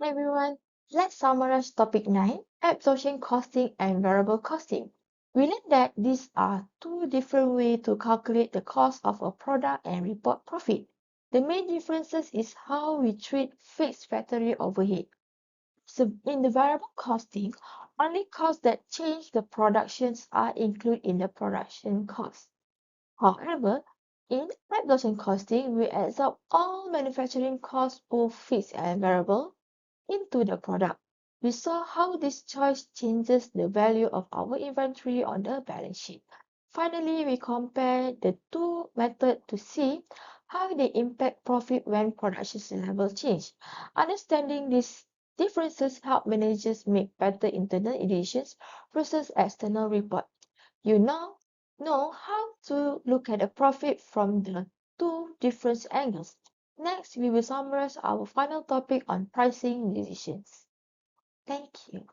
Everyone, let's summarize topic 9, absorption costing and variable costing. We learned that these are two different ways to calculate the cost of a product and report profit. The main differences is how we treat fixed factory overhead. So in the variable costing, only costs that change the productions are included in the production cost. However, in absorption costing, we absorb all manufacturing costs, both fixed and variable, into the product. We saw how this choice changes the value of our inventory on the balance sheet. Finally, we compare the two methods to see how they impact profit when production levels change. Understanding these differences help managers make better internal decisions versus external report. You now know how to look at a profit from the two different angles. Next, we will summarize our final topic on pricing decisions. Thank you.